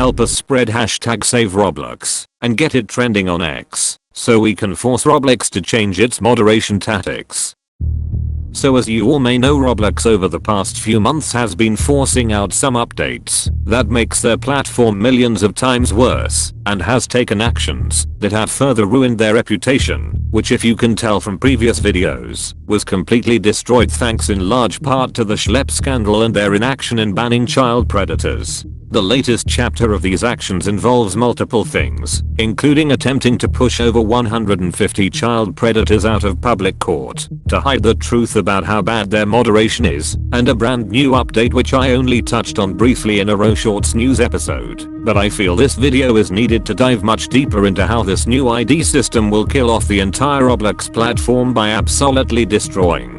Help us spread #SaveRoblox and get it trending on X so we can force Roblox to change its moderation tactics. So as you all may know, Roblox over the past few months has been forcing out some updates that makes their platform millions of times worse and has taken actions that have further ruined their reputation, which, if you can tell from previous videos, was completely destroyed thanks in large part to the Schlepp scandal and their inaction in banning child predators. The latest chapter of these actions involves multiple things, including attempting to push over 150 child predators out of public court to hide the truth about how bad their moderation is, and a brand new update which I only touched on briefly in a ROBUX news episode, but I feel this video is needed to dive much deeper into how this new ID system will kill off the entire Roblox platform by absolutely destroying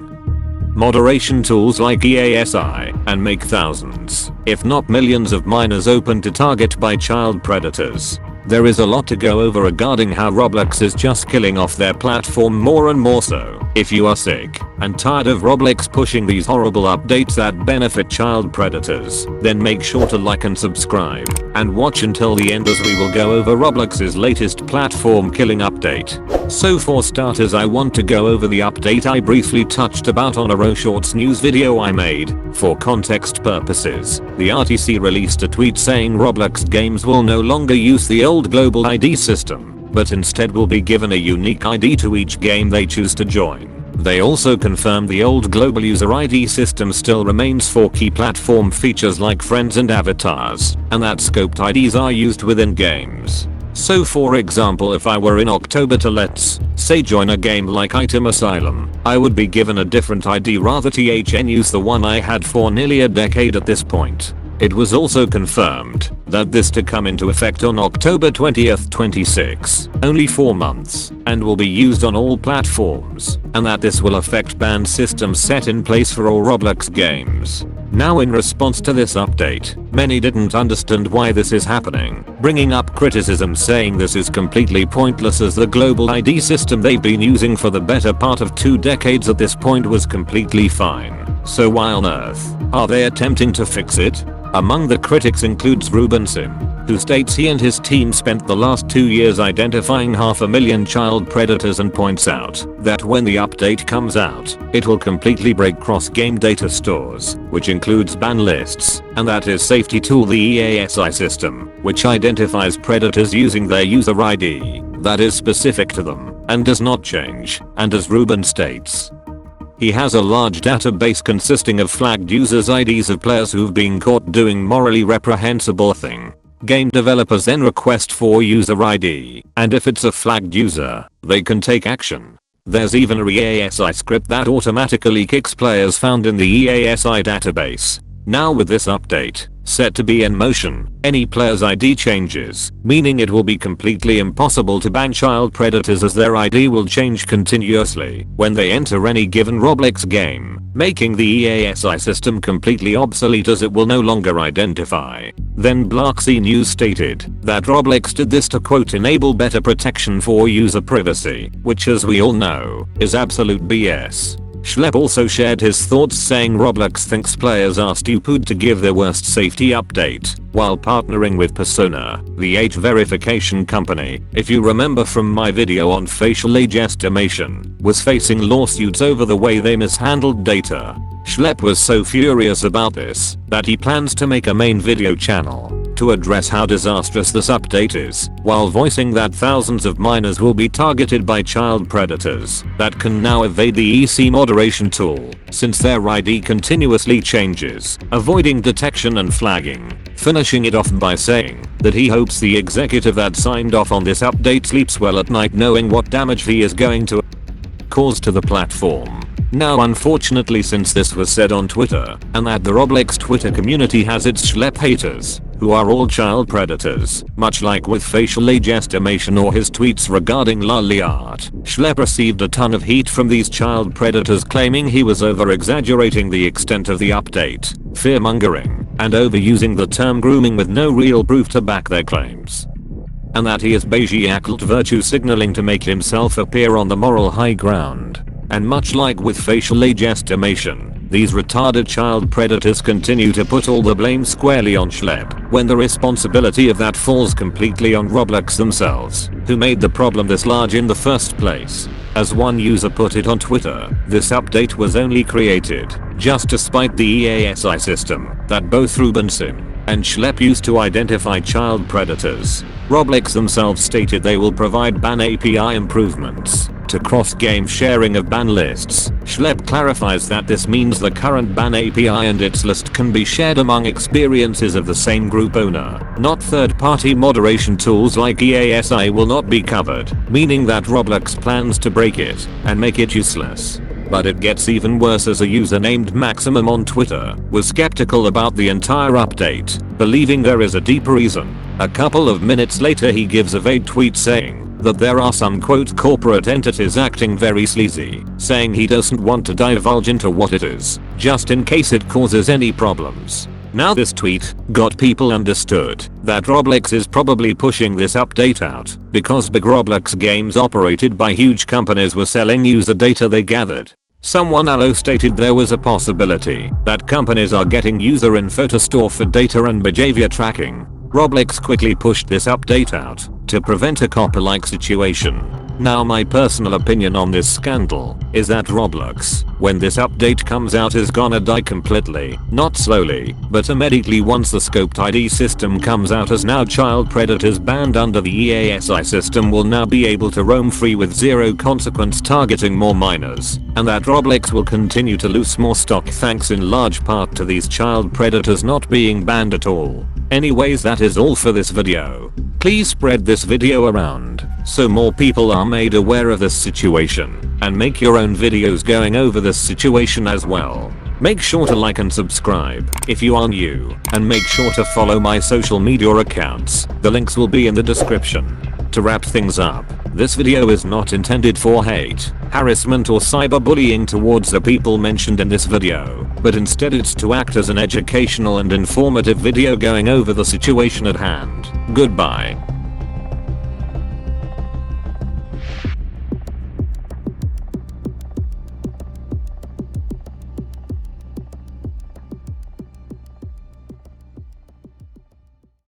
moderation tools like EASI and make thousands, if not millions of minors open to target by child predators. There is a lot to go over regarding how Roblox is just killing off their platform more and more so. If you are sick and tired of Roblox pushing these horrible updates that benefit child predators, then make sure to like and subscribe and watch until the end as we will go over Roblox's latest platform killing update. So for starters, I want to go over the update I briefly touched about on a ROBUX news video I made. For context purposes, the RTC released a tweet saying Roblox games will no longer use the old global ID system, but instead will be given a unique ID to each game they choose to join. They also confirmed the old global user ID system still remains for key platform features like friends and avatars, and that scoped IDs are used within games. So for example, if I were in October to, let's say, join a game like Item Asylum, I would be given a different ID rather than use the one I had for nearly a decade at this point. It was also confirmed that this to come into effect on October 20th, 26, only 4 months, and will be used on all platforms, and that this will affect ban systems set in place for all Roblox games. Now in response to this update, many didn't understand why this is happening, bringing up criticism saying this is completely pointless as the global ID system they've been using for the better part of 2 decades at this point was completely fine. So why on earth are they attempting to fix it? Among the critics includes Ruben Sim, who states he and his team spent the last 2 years identifying 500,000 child predators and points out that when the update comes out, it will completely break cross-game data stores, which includes ban lists, and that is safety tool the EASI system, which identifies predators using their user ID that is specific to them and does not change, and as Ruben states, he has a large database consisting of flagged users' IDs of players who've been caught doing morally reprehensible thing. Game developers then request for user ID, and if it's a flagged user, they can take action. There's even a EASI script that automatically kicks players found in the EASI database. Now with this update set to be in motion, any player's ID changes, meaning it will be completely impossible to ban child predators as their ID will change continuously when they enter any given Roblox game, making the EASI system completely obsolete as it will no longer identify. Then Bloxy News stated that Roblox did this to quote enable better protection for user privacy, which as we all know, is absolute BS. Schlepp also shared his thoughts saying Roblox thinks players are stupid to give their worst safety update while partnering with Persona, the age verification company, if you remember from my video on facial age estimation, was facing lawsuits over the way they mishandled data. Schlepp was so furious about this that he plans to make a main video channel to address how disastrous this update is, while voicing that thousands of minors will be targeted by child predators that can now evade the EC moderation tool since their ID continuously changes, avoiding detection and flagging. Finishing it off by saying that he hopes the executive that signed off on this update sleeps well at night knowing what damage he is going to cause to the platform. Now unfortunately, since this was said on Twitter, and that the Roblox Twitter community has its Schlepp haters, who are all child predators, much like with facial age estimation or his tweets regarding lolly art, Schlepp received a ton of heat from these child predators claiming he was over-exaggerating the extent of the update, fear-mongering, and overusing the term grooming with no real proof to back their claims. And that he is Beijing-cult virtue signaling to make himself appear on the moral high ground. And much like with facial age estimation, These retarded child predators continue to put all the blame squarely on Schlep, when the responsibility of that falls completely on Roblox themselves, who made the problem this large in the first place. As one user put it on Twitter, this update was only created just to spite the EASI system that both Robinson and Schlep used to identify child predators. Roblox themselves stated they will provide ban API improvements to cross-game sharing of ban lists. Schlep clarifies that this means the current ban API and its list can be shared among experiences of the same group owner. Not third-party moderation tools like EASI will not be covered, meaning that Roblox plans to break it and make it useless. But it gets even worse, as a user named Maximum on Twitter was skeptical about the entire update, believing there is a deeper reason. A couple of minutes later he gives a vague tweet saying that there are some quote corporate entities acting very sleazy, saying he doesn't want to divulge into what it is, just in case it causes any problems. Now this tweet got people understood that Roblox is probably pushing this update out because big Roblox games operated by huge companies were selling user data they gathered. Someone else stated there was a possibility that companies are getting user info to store for data and behavior tracking. Roblox quickly pushed this update out to prevent a copper-like situation. Now my personal opinion on this scandal is that Roblox, when this update comes out, is gonna die completely, not slowly, but immediately once the scoped ID system comes out, as now child predators banned under the EASI system will now be able to roam free with zero consequence, targeting more minors, and that Roblox will continue to lose more stock thanks in large part to these child predators not being banned at all. Anyways, that is all for this video. Please spread this video around so more people are made aware of this situation, and make your own videos going over this situation as well. Make sure to like and subscribe if you are new, and make sure to follow my social media accounts. The links will be in the description. To wrap things up, this video is not intended for hate, harassment or cyberbullying towards the people mentioned in this video, but instead it's to act as an educational and informative video going over the situation at hand. Goodbye.